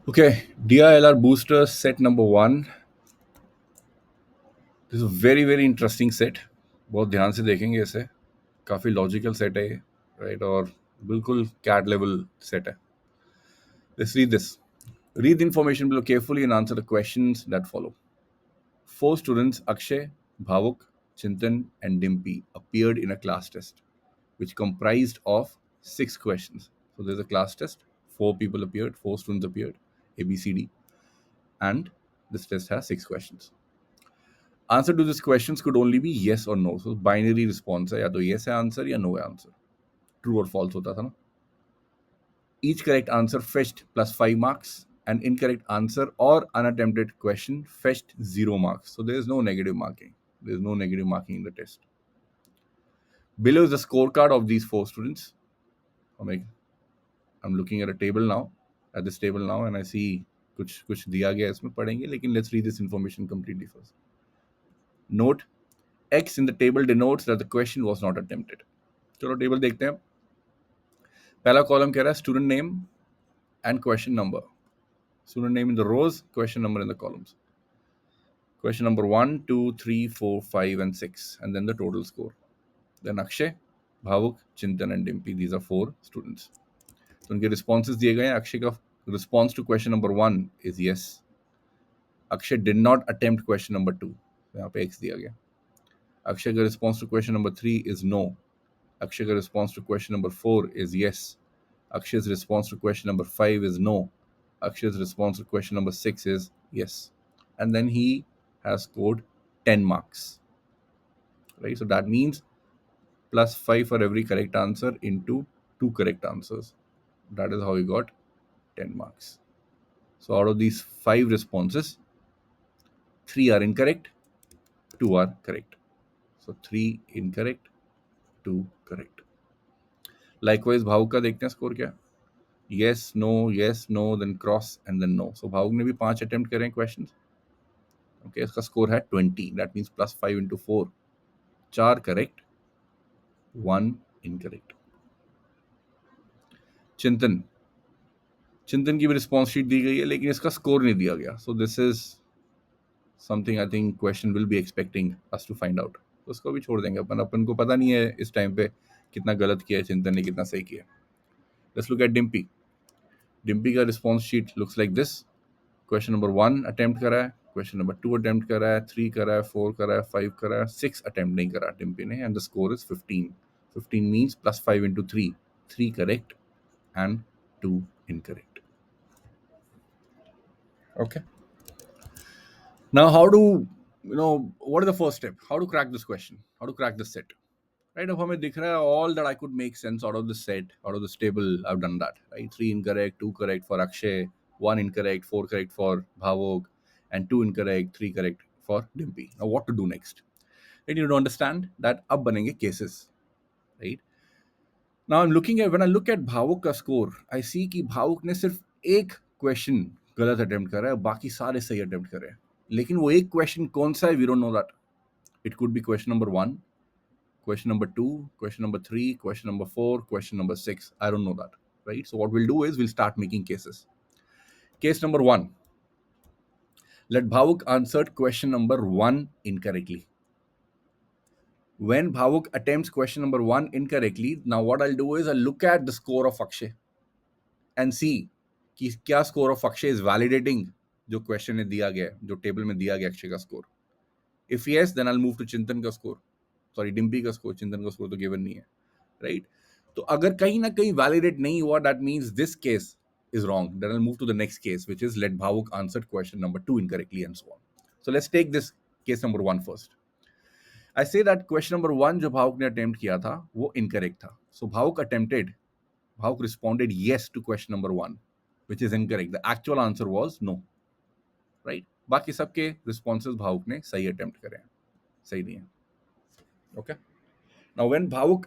Okay, DILR booster set number one. This is a very very interesting set. बहुत ध्यान से देखेंगे इसे. काफी लॉजिकल सेट है ये, राइट? और बिल्कुल कैट लेवल सेट है. Let's read this. Read the information below carefully and answer the questions that follow. Four students, Akshay, Bhavuk, Chintan, and Dimpy, appeared in a class test, which comprised of 6 questions. So there's a class test. Four people appeared. Four students appeared. A, B, C, D, and this test has 6 questions. Answer to these questions could only be yes or no. So binary response है, या तो yes है answer या no है answer. True और false होता था ना. Each correct answer fetched plus 5 marks. An incorrect answer or unattempted question fetched 0 marks. So there is no negative marking. There is no negative marking in the test. Below is the scorecard of these 4 students. I'm looking at a table now, at this table now, and I see कुछ दिया गया इसमें पढ़ेंगे, लेकिन let's read this information completely first. Note, X in the table denotes that the question was not attempted. चलो table देखते हैं. पहला कॉलम कह रहा है student name and question number. Student name in the rows, question number in the columns. Question number 1, 2, 3, 4, 5, and 6, and then the total score. Then Akshay, Bhavuk, Chintan, and Dimpy. These are 4 students. तो उनके responses दिए गए हैं. अक्षय का response to question number 1 is yes. Akshay did not attempt question number 2. यहाँ पे X दिया गया. Akshay का response to question number 3 is no. Akshay का response to question number 4 is yes. Akshay's response to question number 5 is no. Akshay's response to question number 6 is yes. And then he has scored 10 marks. Right? So that means plus 5 for every correct answer into 2 correct answers. That is how he got 10 marks. So out of these 5 responses, 3 are incorrect, 2 are correct. So 3 incorrect, 2 correct. Likewise, भावुक का देखते हैं score क्या. Yes, no, then cross and then no. So भावुक ने भी 5 attempt करे हैं क्वेश्चंस. Okay, इसका स्कोर है 20. That means plus 5 into 4. 4 correct, 1 incorrect. चिंतन की भी रिस्पॉन्स शीट दी गई है, लेकिन इसका स्कोर नहीं दिया गया. So this is something I think question will be expecting us to find out. तो उसको भी छोड़ देंगे अपन को पता नहीं है इस टाइम पे कितना गलत किया है चिंतन ने, कितना सही किया. लेट्स लुक एट डिम्पी का response sheet looks like this. Question number 1 attempt करा है, क्वेश्चन नंबर 2 अटेम्प्ट करा है, 3 करा है, 4 करा है, 5 करा है, 6 अटेम्प्ट नहीं करा डिम्पी ने, and the score is 15. 15 means plus 5 into 3. 3 correct and 2 incorrect. Okay. Now, what is the first step? How to crack this question? How to crack this set? Right? If हमें दिख रहा है all that I could make sense out of this set, out of this table, I've done that. Right? 3 incorrect, 2 correct for Akshay, 1 incorrect, 4 correct for Bhavuk, and 2 incorrect, 3 correct for Dimpy. Now, what to do next? Right? You need to understand that अब बनेंगे cases. Right? Now, when I look at Bhavuk का score, I see कि Bhavuk ने सिर्फ एक question गलत attempt करा है, बाकी सारे सही अटेम्प्ट करे हैं. लेकिन वो एक क्वेश्चन कौन सा है, we don't know that. It could be question number 1, question number 2, question number 3, question number 4, question number 6. I don't know that. Right? So what will do is will start making cases. Case number 1. Let Bhavuk answered question number 1 incorrectly. When Bhavuk attempts question number 1 incorrectly, now what I'll do is I'll look at the score of Akshay and see कि क्या score of Akshay is validating जो question में दिया गया है, जो table में दिया गया अक्षय का score. If yes, then I will move to Chintan का स्कोर, सॉरी डिम्पी का स्कोर. चिंतन का स्कोर तो गिवन नहीं है. राइट? तो अगर कहीं ना कहीं वैलिडेट नहीं हुआ, that means this case is wrong. Then I'll move to the next case, which is let Bhavuk answered question number 2 incorrectly and so on. So let's take this case number 1 first. I say that question number 1 जो भावुक ने attempt किया था वो incorrect था. So Bhavuk responded yes to question number 1, which is incorrect. The actual answer was no. Right? बाकी सबके responses भावुक ने सही attempt करे हैं, सही नहीं है. Okay? Now when Bhavuk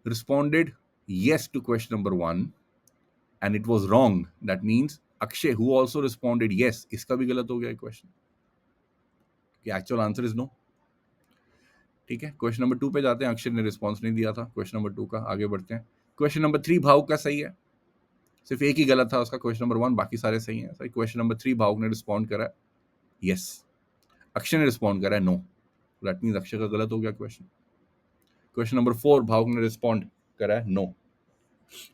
responded yes to question number 1 and it was wrong, that means Akshay, who also responded yes, इसका भी गलत हो गया क्वेश्चन. कि actual answer is no. ठीक है, क्वेश्चन नंबर 2 पे जाते हैं. अक्षय ने रिस्पॉन्स नहीं दिया था क्वेश्चन नंबर 2 का. आगे बढ़ते हैं. क्वेश्चन नंबर 3 भावुक का सही है. सिर्फ एक ही गलत था उसका, क्वेश्चन नंबर 1, बाकी सारे सही हैं। सही। क्वेश्चन नंबर 3 भावुक ने रिस्पॉन्ड करा यस, अक्षय ने रिस्पॉन्ड करा नो, दैट मीन्स अक्षय का गलत हो गया क्वेश्चन। क्वेश्चन नंबर 4 भावुक ने रिस्पॉन्ड करा नो,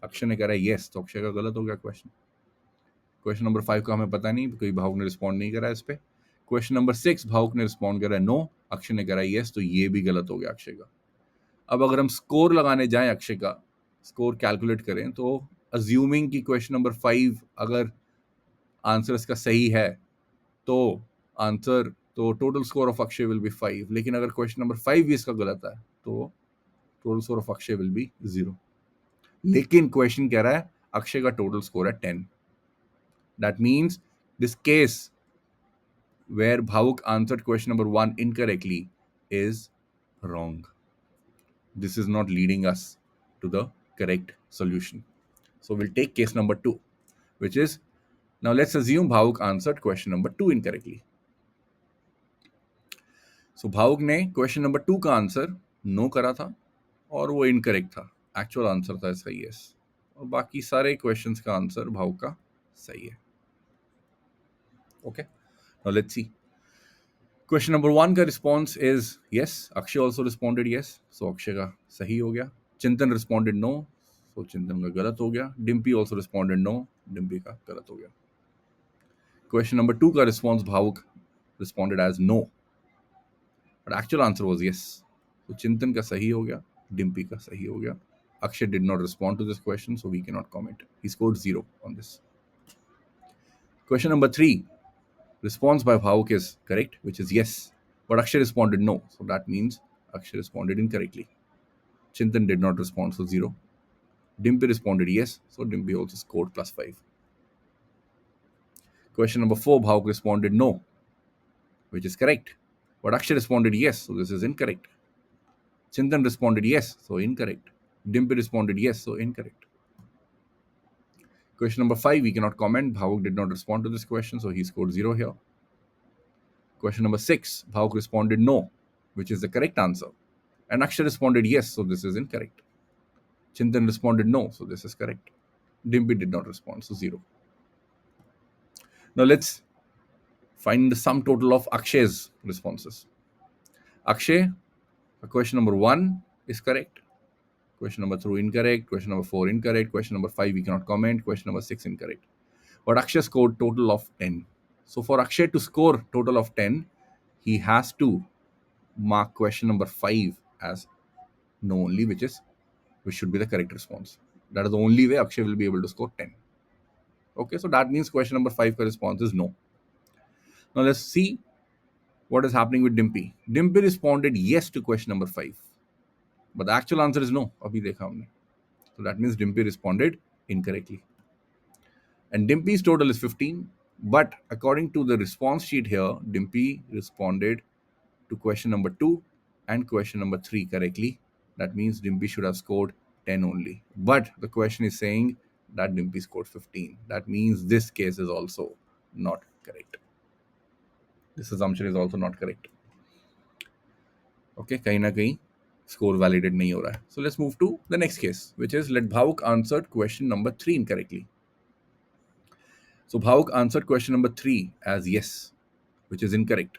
अक्षय ने करा यस, तो अक्षय का गलत हो गया क्वेश्चन। क्वेश्चन नंबर 5 का हमें पता नहीं, कोई भावुक ने रिस्पॉन्ड नहीं करा इस पे। क्वेश्चन नंबर 6 भावुक ने रिस्पॉन्ड करा नो, अक्षय ने करा यस, तो ये भी गलत हो गया अक्षय का। अब अगर हम स्कोर लगाने जाएं, अक्षय का स्कोर कैलकुलेट करें, तो अज्यूमिंग कि क्वेश्चन नंबर 5 अगर आंसर इसका सही है तो total score of Akshay will be 5, लेकिन अगर क्वेश्चन नंबर 5 भी इसका गलत है तो total score of Akshay will be 0। लेकिन क्वेश्चन कह रहा है अक्षय का टोटल स्कोर है 10। That means this case where Bhavuk answered question number 1 incorrectly is wrong. This is not leading us to the correct solution. So we'll take case number 2, which is, now let's assume Bhavuk answered question number 2 incorrectly. So Bhavuk ने question number 2 का answer no करा था और वो incorrect था। Actual answer था इसका yes, और बाकी सारे क्वेश्चंस का आंसर भावुक का सही है। Okay, now let's see. Question number 1 का response is yes, Akshay also responded yes, so Akshay का सही हो गया। चिंतन रिस्पॉन्डेड नो, सो चिंतन का गलत हो गया। Dimpi also responded no, Dimpi का गलत हो गया। क्वेश्चन नंबर 2 का response Bhavuk responded as no, but actual answer was yes, तो चिंतन का सही हो गया, डिम्पी का सही हो गया। Akshay did not respond to this question, so we can not comment, he scored 0 on this. Question number 3, response by Bhavuk is correct, which is yes, but Akshay responded no, so that means Akshay responded incorrectly. Chintan did not respond, so 0. Dimpy responded yes, so Dimpy also scored +5. Question number 4, Bhavuk responded no, which is correct, but Akshay responded yes, so this is incorrect. Chintan responded yes, so incorrect. Dimpy responded yes, so incorrect. Question number 5, we cannot comment. Bhavuk did not respond to this question, so he scored 0 here. Question number 6, Bhavuk responded no, which is the correct answer. And Akshay responded yes, so this is incorrect. Chintan responded no, so this is correct. Dimpy did not respond, so 0. Now let's find the sum total of Akshay's responses. Akshay, question number 1 is correct. Question number 2 incorrect. Question number 4 incorrect. Question number 5 we cannot comment. Question number 6 incorrect. But Akshay scored total of 10. So for Akshay to score total of 10, he has to mark question number 5 as no only, which should be the correct response. That is the only way Akshay will be able to score 10. Okay, so that means question number 5 ka response is no. Now let's see what is happening with Dimpy. Dimpy responded yes to question number 5, but the actual answer is no. Abhi dekha humne. So that means Dimpy responded incorrectly. And Dimpy's total is 15, but according to the response sheet here, Dimpy responded to question number 2 and question number 3 correctly. That means Dimpy should have scored 10 only. But the question is saying that Dimpy scored 15. That means this case is also not correct. This assumption is also not correct. Okay, kahin na kahin score validated nahi ho raha hai. So let's move to the next case, which is let Bhavuk answered question number 3 incorrectly. So Bhavuk answered question number 3 as yes, which is incorrect.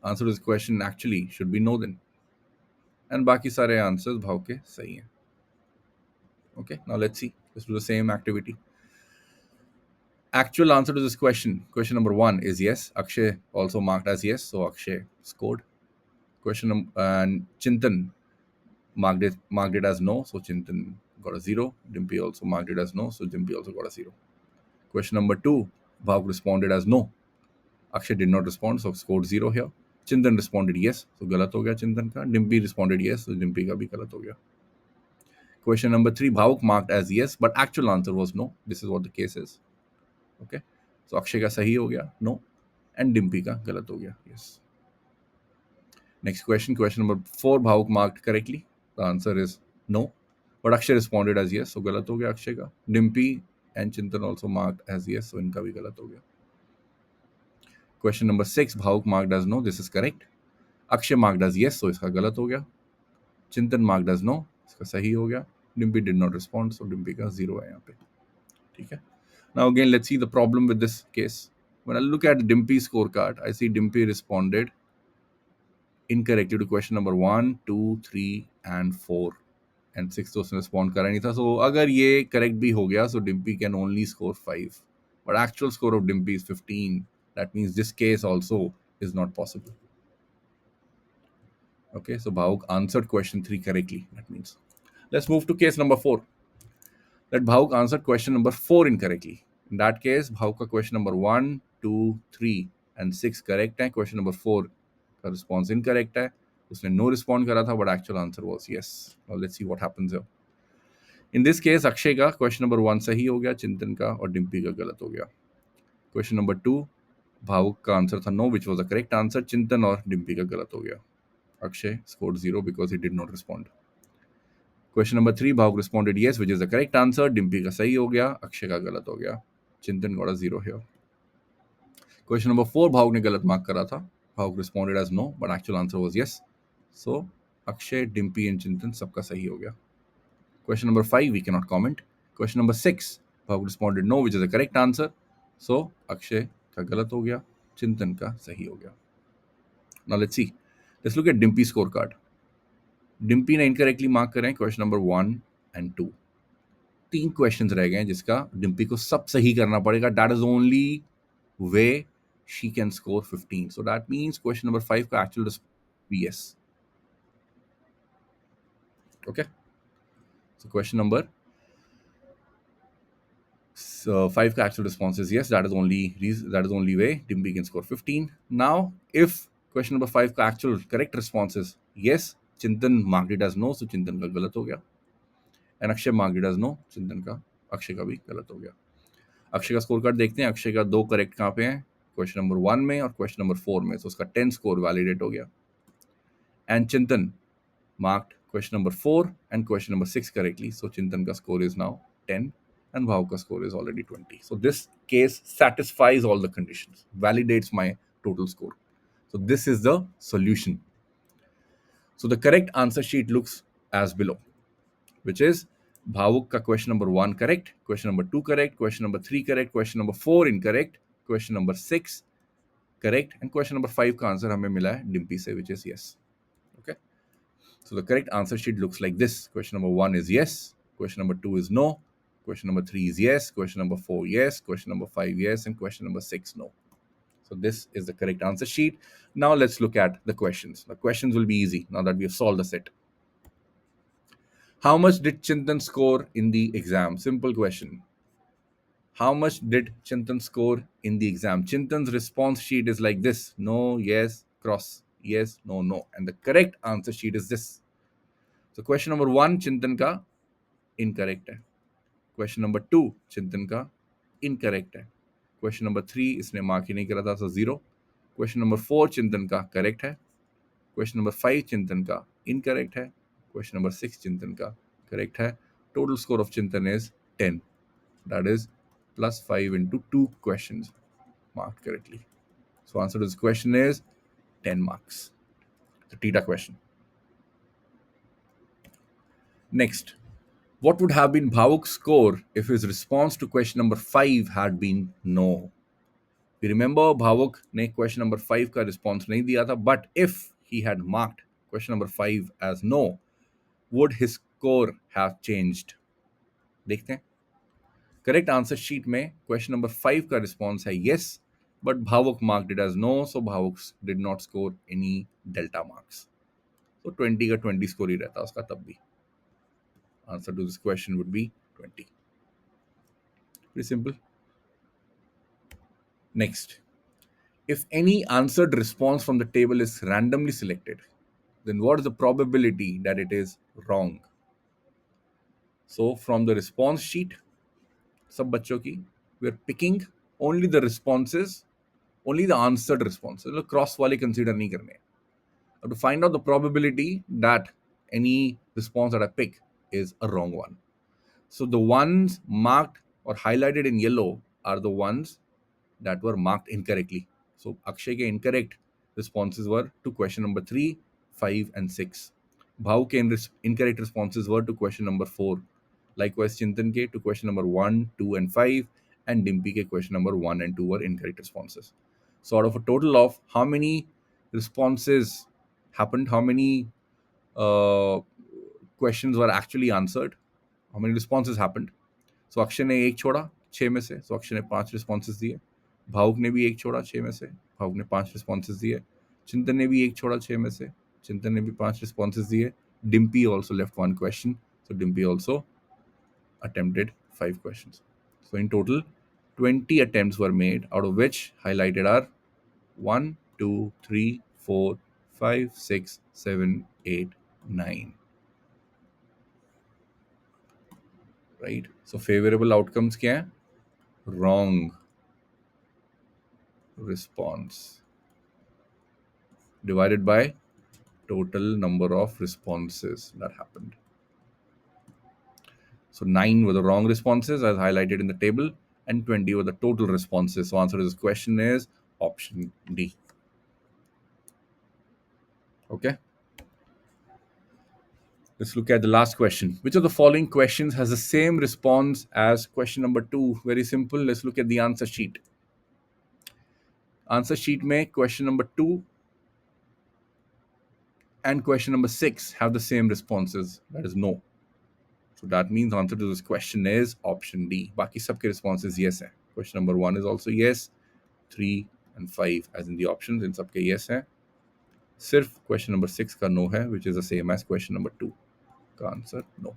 Answer to this question actually should be no then. And बाकी सारे answers भाव के सही हैं. Okay, now let's see. Let's do the same activity. Actual answer to this question number 1 is yes. Akshay also marked as yes, so Akshay scored. And Chintan marked it as no, so Chintan got a 0. Dimpy also marked it as no, so Dimpy also got a 0. Question number 2, Bhavuk responded as no. Akshay did not respond, so scored 0 here. Chintan responded yes, so galat ho gaya Chintan ka. Dimpy responded yes, so Dimpy ka bhi galat ho gaya. Question number 3, Bhavuk marked as yes, but actual answer was no. This is what the case is. Okay, so Akshay ka sahi ho gaya, no, and Dimpy ka galat ho gaya, yes. Next question number 4, Bhavuk marked correctly. The answer is no, but Akshay responded as yes, so galat ho gaya Akshay ka. Dimpy and Chintan also marked as yes, so inka bhi galat ho gaya. Question number 6, Bhavuk marked as no. This is correct. Akshay marked as yes, so iska galat ho gaya. Chintan marked as no, iska sahi ho gaya. Dimpy did not respond, so Dimpy ka 0 hai yahan pe. ठीक है. Now again, let's see the problem with this case. When I look at Dimpy's scorecard, I see Dimpy responded incorrectly to question number 1, 2, 3 and 4. And 6 तो उसने respond करा नहीं था. So अगर ये correct भी हो गया, so Dimpy can only score 5. But actual score of Dimpy is 15. That means this case also is not possible. Okay, so Bhavuk answered question 3 correctly. That means. Let's move to case number 4. That Bhavuk answered question number 4 incorrectly. In that case, Bhavuk का question number 1, 2, 3 and 6 correct है. Question number 4 का response incorrect है. उसने no respond करा था, but actual answer was yes. Now let's see what happens here. In this case, Akshay का question number 1 सही हो गया, चिंतन का और डिम्पी का गलत हो गया. Question number 2, भावुक का आंसर था no, which was the correct answer. चिंतन और डिम्पी का गलत हो गया. Akshay scored 0 because he did not respond. Question number 3, Bhavuk responded yes, which is the correct answer. Dimpy का सही हो गया, अक्षय का गलत हो गया. Chintan got a 0 here. Question number 4, Bhavuk ने गलत मार्क करा था. Bhavuk responded as no, but actual answer was yes. So Akshay, Dimpy and Chintan सबका सही हो गया. Question number 5, we cannot comment. Question number 6, Bhavuk responded no, which is the correct answer. So Akshay का गलत हो गया, Chintan का सही हो गया. Now let's see. Let's look at Dimpy's scorecard. Dimpy ने इनकरेक्टली मार्क करें क्वेश्चन नंबर 1 एंड 2. 3 क्वेश्चंस रह गए हैं जिसका डिम्पी को सब सही करना पड़ेगा. That is only way she can score 15. So that means question number 5 का actual yes. Okay, so question number 5 का actual response is yes. That is only way Dimpy can score 15. Now if question number 5 का actual correct response is yes, Chintan marked it as no, so Chintan का गलत हो गया. And Akshay marked it as no, Chintan का अक्षय का भी गलत हो गया. अक्षय का स्कोर कार्ड देखते हैं. अक्षय का 2 करेक्ट कहाँ पे हैं? क्वेश्चन नंबर 1 में और क्वेश्चन नंबर 4 में. तो उसका 10 स्कोर वैलिडेट हो गया. And Chintan marked question number 4 and question number 6 correctly. So Chintan का score is now 10 and Bhavuk ka score is already 20. So this case satisfies all the conditions, validates my total score. So this is the solution. So the correct answer sheet looks as below, which is Bhavuk ka question number 1 correct, question number 2 correct, question number 3 correct, question number 4 incorrect, question number 6 correct, and question number 5 का answer हमें मिला है Dimpy से, which is yes. Okay. So the correct answer sheet looks like this. Question number 1 is yes, question number 2 is no, question number 3 is yes, question number 4 yes, question number 5 yes, and question number 6 no. So this is the correct answer sheet. Now let's look at the questions. The questions will be easy now that we have solved the set. How much did Chintan score in the exam? Simple question. How much did Chintan score in the exam? Chintan's response sheet is like this. No, yes, cross, yes, no, no. And the correct answer sheet is this. So question number 1, Chintan ka incorrect hai. Question number 2, Chintan का incorrect है. Question number 3, इसने mark ही नहीं करा था, so 0. Question number 4, चिंतन का correct है. Question number 5, चिंतन का incorrect है. Question number 6, चिंतन का correct है. Total score of चिंतन is 10. That is plus 5 into 2 questions marked correctly. So answer to this question is 10 marks. The Tita question. Next. What would have been Bhavuk's score if his response to question number 5 had been no? We remember Bhavuk ने question number 5 का response नहीं दिया था, but if he had marked question number 5 as no, would his score have changed? देखते हैं. Correct answer sheet में question number 5 का response है yes, but Bhavuk marked it as no, so Bhavuk did not score any delta marks. So 20 का 20 score ही रहता उसका तब भी. Answer to this question would be 20. Pretty simple. Next, if any answered response from the table is randomly selected, then what is the probability that it is wrong? So from the response sheet, सब बच्चों की, we are picking only the responses, only the answered responses. मतलब cross वाले consider नहीं करने. To find out the probability that any response that I pick is a wrong one. So the ones marked or highlighted in yellow are the ones that were marked incorrectly. So Akshay ke incorrect responses were to question number 3, 5 and 6. Bhavuk ke incorrect responses were to question number 4, Likewise, Chintan ke to question number 1, 2, and 5, and Dimpy ke question number 1 and 2 were incorrect responses. So out of a total of how many responses happened, how many questions were actually answered, how many responses happened. So Akshay ने एक छोड़ा 6 में से, so Akshay ने 5 responses दिए. भावुक ने भी एक छोड़ा 6 में से, भावुक ने 5 responses दिए. चिंतन ने भी एक छोड़ा 6 में से, चिंतन ने भी 5 responses दिए. Dimpy also left one question, so Dimpy also attempted 5 questions. So in total, 20 attempts were made, out of which highlighted are 1, 2, 3, 4, 5, 6, 7, 8, 9. Right? So favorable outcomes क्या है? Wrong response divided by total number of responses that happened. So 9 were the wrong responses as highlighted in the table, and 20 were the total responses. So answer to this question is option D. Okay. Let's look at the last question. Which of the following questions has the same response as question number 2? Very simple. Let's look at the answer sheet. Answer sheet में question number 2 and question number 6 have the same responses. That is no. So that means answer to this question is option D. बाकी सबके responses yes है. Question number 1 is also yes. 3 and 5 as in the options, इन सबके yes है. सिर्फ question number 6 का no है, which is the same as question number 2 का answer no.